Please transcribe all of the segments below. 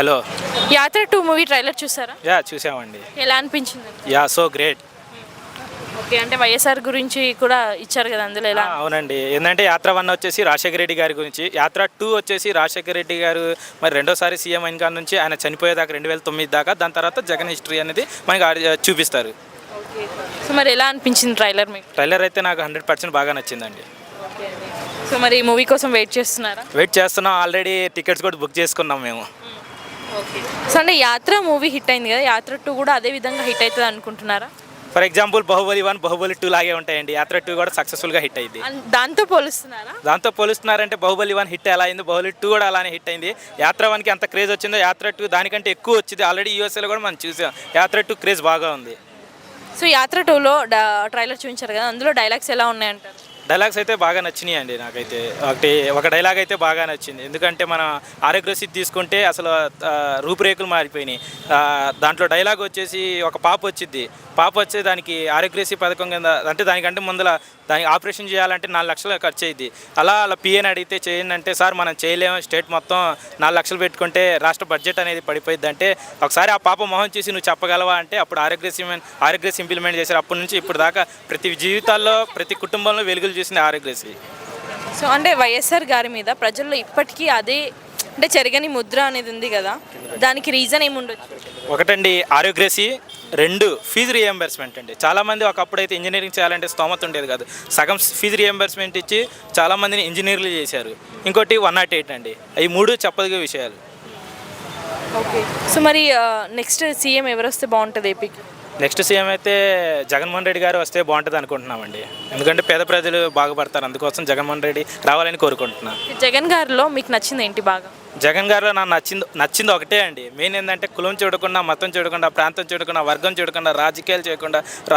Hello. యాత్ర 2 movie trailer చూసారా? చూసామండి. ఎలా అనిపించింది? So great. ఓకే, అంటే వైఎస్ఆర్ గురించి కూడా ఇచ్చారు కదా అందులో, ఎలా? అవునండి. ఏంటంటే యాత్ర 1 వచ్చేసి రాజశేఖర రెడ్డి గారి గురించి, యాత్ర 2 వచ్చేసి రాజశేఖర రెడ్డి గారు మరి రెండోసారి సీఎం అయిన కాడ నుంచి ఆయన చనిపోయేదాకా 2009 దాకా, దాని తర్వాత జగన్ హిస్టరీ అనేది మనకి చూపిస్తారు. ఓకే, సో మరి ఎలా అనిపించింది ట్రైలర్ మీకు? ట్రైలర్ అయితే నాకు 100% బాగా నచ్చిందండి. ఓకే, సో మరి మూవీ కోసం వెయిట్ చేస్తున్నారా? వెయిట్ చేస్తున్నాం, ఆల్రెడీ టికెట్స్ కూడా బుక్ చేసుకున్నాం మేము. ఓకే, సో అంటే యాత్ర మూవీ హిట్ అయింది కదా, యాత్ర 2 కూడా అదే విధంగా హిట్ అవుతుంది అనుకుంటున్నారా? ఫర్ ఎగ్జాంపుల్ బాహుబలి 1, బాహుబలి 2 లాగే ఉంటాయండి. యాత్ర 2 కూడా సక్సెస్ఫుల్గా హిట్ అయింది. దాంతో పోలుస్తున్నారా? దాంతో పోలుస్తున్నారంటే బాహుబలి 1 హిట్ ఎలా అయింది, బాహుబలి 2 కూడా అలానే హిట్ అయింది. యాత్ర 1కి అంత క్రేజ్ వచ్చిందో యాత్ర 2 దానికంటే ఎక్కువ వచ్చింది. ఆల్రెడీ యూఎస్ఏలో కూడా మనం చూసాం, యాత్ర 2 క్రేజ్ బాగా ఉంది. సో యాత్ర 2లో ట్రైలర్ చూపించారు కదా, అందులో డైలాగ్స్ ఎలా ఉన్నాయంటారు? డైలాగ్స్ అయితే బాగా నచ్చినాయి అండి. నాకైతే ఒక డైలాగ్ అయితే బాగా నచ్చింది. ఎందుకంటే మన ఆరోగ్యశ్రీ తీసుకుంటే అసలు రూపురేఖలు మారిపోయినాయి. దాంట్లో డైలాగ్ వచ్చేసి ఒక పాప వచ్చింది, పాప వచ్చే దానికి ఆరోగ్యశ్రీ పథకం కింద, అంటే దానికంటే ముందర దానికి ఆపరేషన్ చేయాలంటే 4 లక్షలు ఖర్చు అయ్యింది. అలా పిఎన్ అడిగితే చేయండి అంటే, సార్ మనం చేయలేము, స్టేట్ మొత్తం 4 లక్షలు పెట్టుకుంటే రాష్ట్ర బడ్జెట్ అనేది పడిపోయింది అంటే, ఒకసారి ఆ పాప మొహం చూసి నువ్వు చెప్పగలవా అంటే అప్పుడు ఆరోగ్యశ్రీ ఇంప్లిమెంట్ చేశారు. అప్పటి నుంచి ఇప్పుడు దాకా ప్రతి జీవితాల్లో ప్రతి కుటుంబంలో వెలుగులు చూసింది ఆరోగ్యశ్రీ. సో అంటే వైఎస్ఆర్ గారి మీద ప్రజల్లో ఇప్పటికీ అదే అంటే చెరగని ముద్ర అనేది ఉంది కదా, దానికి రీజన్ ఏముండొచ్చు? ఒకటండి ఆరోగ్యశ్రీ, 2 ఫీజు రియంబర్స్మెంట్ అండి. చాలామంది ఒకప్పుడైతే ఇంజనీరింగ్ చేయాలంటే స్తోమత ఉండేది కాదు, సగం ఫీజు రియంబర్స్మెంట్ ఇచ్చి చాలామందిని ఇంజనీర్లు చేశారు. ఇంకోటి 108 అండి. ఈ 3 చెప్పదగ్గ విషయాలు. ఓకే, సో మరి నెక్స్ట్ సీఎం ఎవరు వస్తే బాగుంటుంది ఏపీకి? నెక్స్ట్ సీఎం అయితే జగన్మోహన్ రెడ్డి గారు వస్తే బాగుంటుంది అనుకుంటున్నామండి. ఎందుకంటే పేద ప్రజలు బాగుపడతారు, అందుకోసం జగన్మోహన్ రెడ్డి రావాలని కోరుకుంటున్నాను. జగన్ గారిలో మీకు నచ్చింది ఏంటి బాగా? జగన్ గారిలో నాకు నచ్చింది ఒకటే అండి. మెయిన్ ఏంటంటే కులం చూడకుండా, మతం చూడకుండా, ప్రాంతం చూడకుండా, వర్గం చూడకుండా,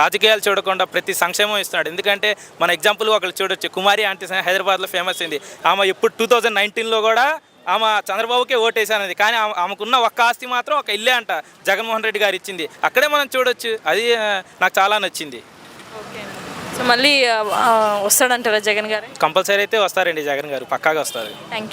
రాజకీయాలు చూడకుండా ప్రతి సంక్షేమం ఇస్తున్నాడు. ఎందుకంటే మన ఎగ్జాంపుల్ ఒకళ్ళు చూడొచ్చు, కుమారి ఆంటీ హైదరాబాద్లో ఫేమస్ అయింది. ఆమె ఇప్పుడు 2019లో కూడా ఆమె చంద్రబాబుకే ఓటేసానది, కానీ ఆమెకున్న ఒక్క ఆస్తి మాత్రం ఒక ఇల్లే అంట జగన్మోహన్ రెడ్డి గారు ఇచ్చింది. అక్కడే మనం చూడొచ్చు, అది నాకు చాలా నచ్చింది. ఓకే, సో మళ్ళీ వస్తాడంటారా జగన్ గారు? కంపల్సరీ అయితే వస్తారండి, జగన్ గారు పక్కాగా వస్తారు. Thank you.